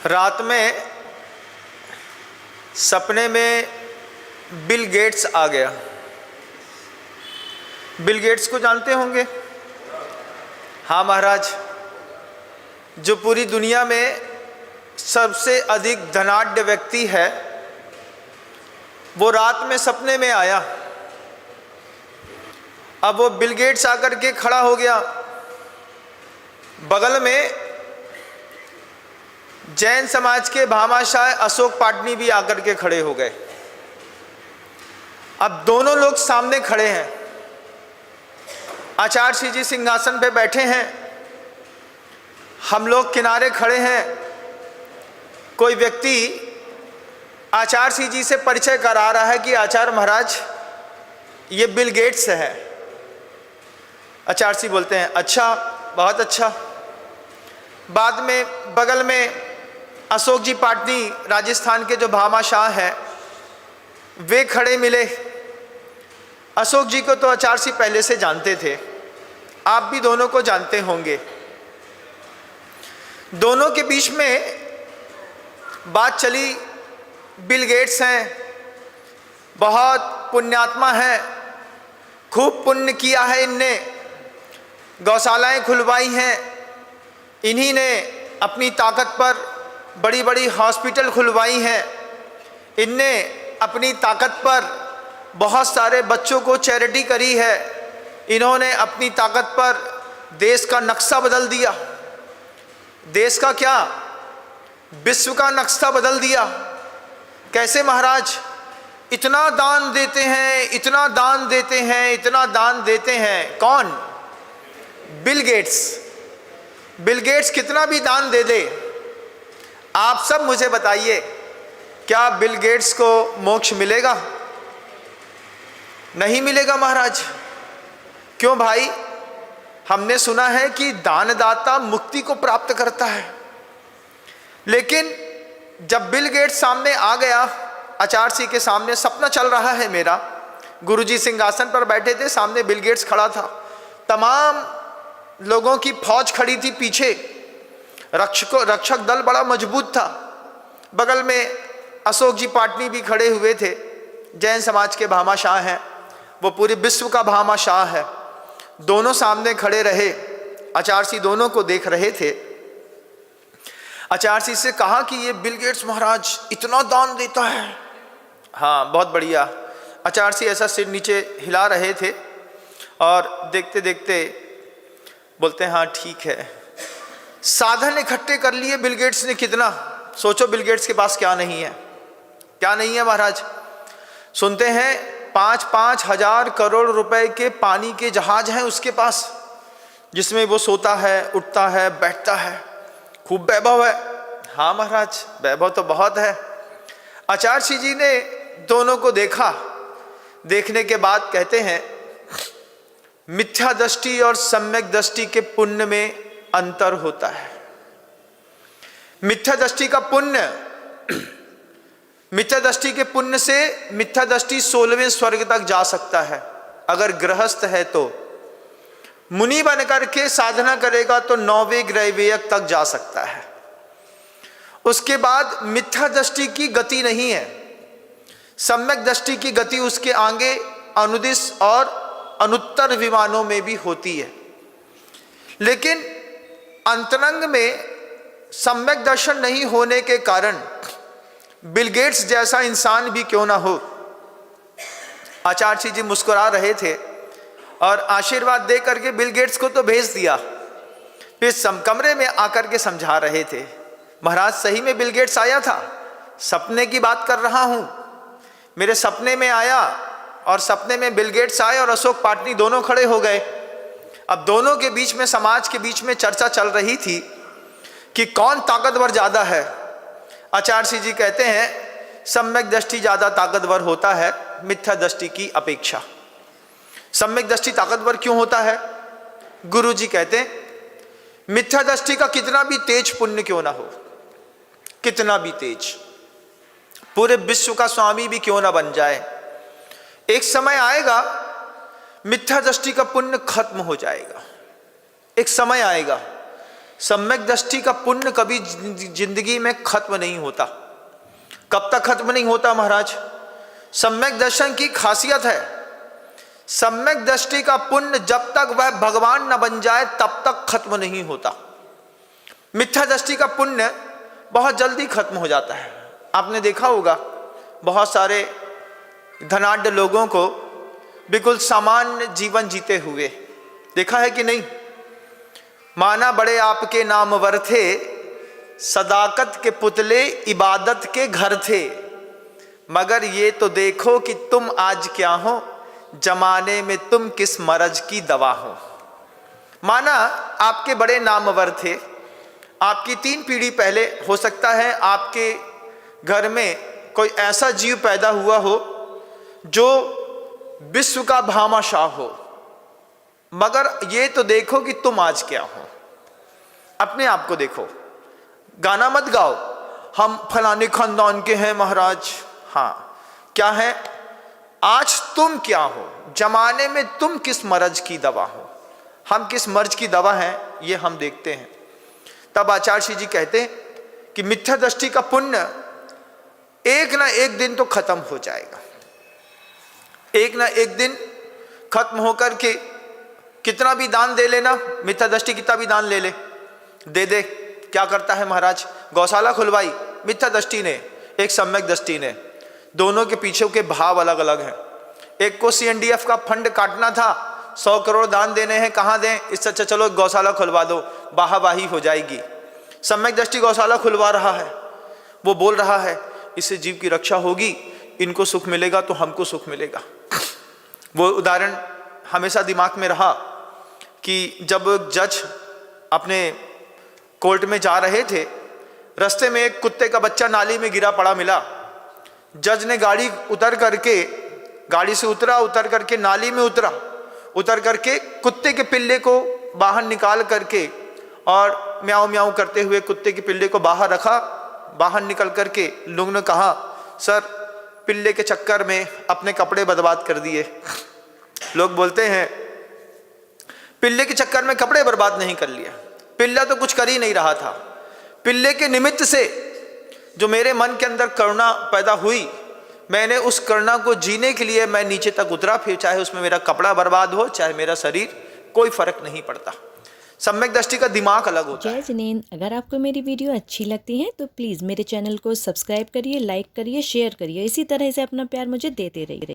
रात में सपने में बिल गेट्स आ गया। बिल गेट्स को जानते होंगे? हाँ महाराज, जो पूरी दुनिया में सबसे अधिक धनाढ्य व्यक्ति है, वो रात में सपने में आया। अब वो बिल गेट्स आकर के खड़ा हो गया। बगल में जैन समाज के भामाशाह अशोक पाटनी भी आकर के खड़े हो गए। अब दोनों लोग सामने खड़े हैं। आचार्य श्री जी सिंहासन पे बैठे हैं, हम लोग किनारे खड़े हैं। कोई व्यक्ति आचार्य श्री जी से परिचय करा रहा है कि आचार्य महाराज, ये बिल गेट्स है। आचार्य श्री बोलते हैं अच्छा, बहुत अच्छा। बाद में बगल में अशोक जी पाटनी, राजस्थान के जो भामाशाह हैं, वे खड़े मिले। अशोक जी को तो आचार्य श्री पहले से जानते थे, आप भी दोनों को जानते होंगे। दोनों के बीच में बात चली। बिल गेट्स हैं, बहुत पुण्यात्मा हैं, खूब पुण्य किया है इनने, गौशालाएं खुलवाई हैं इन्हीं ने, अपनी ताकत पर बड़ी बड़ी हॉस्पिटल खुलवाई हैं इनने, अपनी ताकत पर बहुत सारे बच्चों को चैरिटी करी है इन्होंने, अपनी ताकत पर देश का नक्शा बदल दिया। देश का क्या, विश्व का नक्शा बदल दिया। कैसे महाराज? इतना दान देते हैं, इतना दान देते हैं, इतना दान देते हैं। कौन? Bill Gates. बिल गेट्स कितना भी दान दे दे, आप सब मुझे बताइए, क्या बिल गेट्स को मोक्ष मिलेगा? नहीं मिलेगा महाराज। क्यों भाई? हमने सुना है कि दानदाता मुक्ति को प्राप्त करता है। लेकिन जब बिल गेट्स सामने आ गया, आचार्य श्री के सामने सपना चल रहा है मेरा, गुरुजी सिंहासन पर बैठे थे, सामने बिल गेट्स खड़ा था, तमाम लोगों की फौज खड़ी थी पीछे, रक्षक दल बड़ा मजबूत था। बगल में अशोक जी पाटनी भी खड़े हुए थे, जैन समाज के भामाशाह हैं, वो पूरे विश्व का भामाशाह है। दोनों सामने खड़े रहे, आचार्य श्री दोनों को देख रहे थे। आचार्य श्री से कहा कि ये बिल गेट्स महाराज इतना दान देता है। हाँ, बहुत बढ़िया। आचार्य श्री ऐसा सिर नीचे हिला रहे थे और देखते देखते बोलते हैं हाँ ठीक है। साधन इकट्ठे कर लिए बिल गेट्स ने कितना। सोचो बिल गेट्स के पास क्या नहीं है, क्या नहीं है महाराज। सुनते हैं 5-5 हजार करोड़ रुपए के पानी के जहाज हैं उसके पास, जिसमें वो सोता है, उठता है, बैठता है, खूब वैभव है। हाँ महाराज, वैभव तो बहुत है। आचार्य श्री जी ने दोनों को देखा, देखने के बाद कहते हैं मिथ्या दृष्टि और सम्यक दृष्टि के पुण्य में अंतर होता है। मिथ्या दृष्टि का पुण्य, मिथ्या दृष्टि के पुण्य से मिथ्या दृष्टि 16वें स्वर्ग तक जा सकता है। अगर गृहस्थ है तो मुनि बन करके साधना करेगा तो 9वें ग्रहवेयक तक जा सकता है। उसके बाद मिथ्या दृष्टि की गति नहीं है, सम्यक दृष्टि की गति उसके आगे अनुदिश और अनुत्तर विमानों में भी होती है। लेकिन अंतरंग में सम्यक दर्शन नहीं होने के कारण बिल गेट्स जैसा इंसान भी क्यों ना हो। आचार्य जी मुस्कुरा रहे थे और आशीर्वाद दे करके बिल गेट्स को तो भेज दिया, फिर कमरे में आकर के समझा रहे थे महाराज सही में बिल गेट्स आया था, सपने की बात कर रहा हूं, मेरे सपने में आया और सपने में बिल गेट्स आए और अशोक पाटनी दोनों खड़े हो गए। अब दोनों के बीच में, समाज के बीच में चर्चा चल रही थी कि कौन ताकतवर ज्यादा है। आचार्य श्री जी कहते हैं सम्यक दृष्टि ज्यादा ताकतवर होता है मिथ्या दृष्टि की अपेक्षा। सम्यक दृष्टि ताकतवर क्यों होता है? गुरु जी कहते हैं मिथ्या दृष्टि का कितना भी तेज पुण्य क्यों ना हो, कितना भी तेज, पूरे विश्व का स्वामी भी क्यों ना बन जाए, एक समय आएगा मिथ्या दृष्टि का पुण्य खत्म हो जाएगा। एक समय आएगा सम्यक दृष्टि का पुण्य कभी जिंदगी में खत्म नहीं होता। कब तक खत्म नहीं होता महाराज? सम्यक दर्शन की खासियत है, सम्यक दृष्टि का पुण्य जब तक वह भगवान न बन जाए तब तक खत्म नहीं होता। मिथ्या दृष्टि का पुण्य बहुत जल्दी खत्म हो जाता है। आपने देखा होगा बहुत सारे धनाढ्य लोगों को बिल्कुल सामान्य जीवन जीते हुए, देखा है कि नहीं? माना बड़े आपके नामवर थे, सदाकत के पुतले इबादत के घर थे, मगर ये तो देखो कि तुम आज क्या हो, जमाने में तुम किस मर्ज की दवा हो। माना आपके बड़े नामवर थे, आपकी 3 पीढ़ी पहले हो सकता है आपके घर में कोई ऐसा जीव पैदा हुआ हो जो विश्व का भामाशाह हो, मगर ये तो देखो कि तुम आज क्या हो। अपने आप को देखो, गाना मत गाओ हम फलाने खानदान के हैं महाराज। हाँ, क्या है? आज तुम क्या हो, जमाने में तुम किस मर्ज की दवा हो। हम किस मर्ज की दवा हैं ये हम देखते हैं। तब आचार्य श्री जी कहते हैं कि मिथ्या दृष्टि का पुण्य एक ना एक दिन तो खत्म हो जाएगा। एक ना एक दिन खत्म होकर के कितना भी दान दे लेना, मिथ्या दृष्टि कितना भी दान ले ले, दे दे, क्या करता है महाराज? गौशाला खुलवाई मिथ्या दृष्टि ने, एक सम्यक दृष्टि ने, दोनों के पीछे के भाव अलग अलग हैं। एक को CNDF का फंड काटना था, 100 करोड़ दान देने हैं, कहाँ दें? इससे अच्छा चलो गौशाला खुलवा दो, वाहवाही हो जाएगी। सम्यक दृष्टि गौशाला खुलवा रहा है, वो बोल रहा है इससे जीव की रक्षा होगी, इनको सुख मिलेगा तो हमको सुख मिलेगा। वो उदाहरण हमेशा दिमाग में रहा कि जब जज अपने कोर्ट में जा रहे थे, रास्ते में एक कुत्ते का बच्चा नाली में गिरा पड़ा मिला। जज ने गाड़ी से उतर करके नाली में उतर करके कुत्ते के पिल्ले को बाहर निकाल करके और म्याऊं म्याऊं करते हुए कुत्ते के पिल्ले को बाहर रखा। बाहर निकल करके लोगों ने कहा, सर पिल्ले के चक्कर में अपने कपड़े बर्बाद कर दिए। लोग बोलते हैं पिल्ले के चक्कर में कपड़े बर्बाद नहीं कर लिया, पिल्ला तो कुछ कर ही नहीं रहा था। पिल्ले के निमित्त से जो मेरे मन के अंदर करुणा पैदा हुई, मैंने उस करुणा को जीने के लिए मैं नीचे तक उतरा, फिर चाहे उसमें मेरा कपड़ा बर्बाद हो चाहे मेरा शरीर, कोई फर्क नहीं पड़ता। सम्यक दृष्टि का दिमाग अलग होता है। जय जिनेंद्र, अगर आपको मेरी वीडियो अच्छी लगती है तो प्लीज़ मेरे चैनल को सब्सक्राइब करिए, लाइक करिए, शेयर करिए। इसी तरह से अपना प्यार मुझे देते रहिए।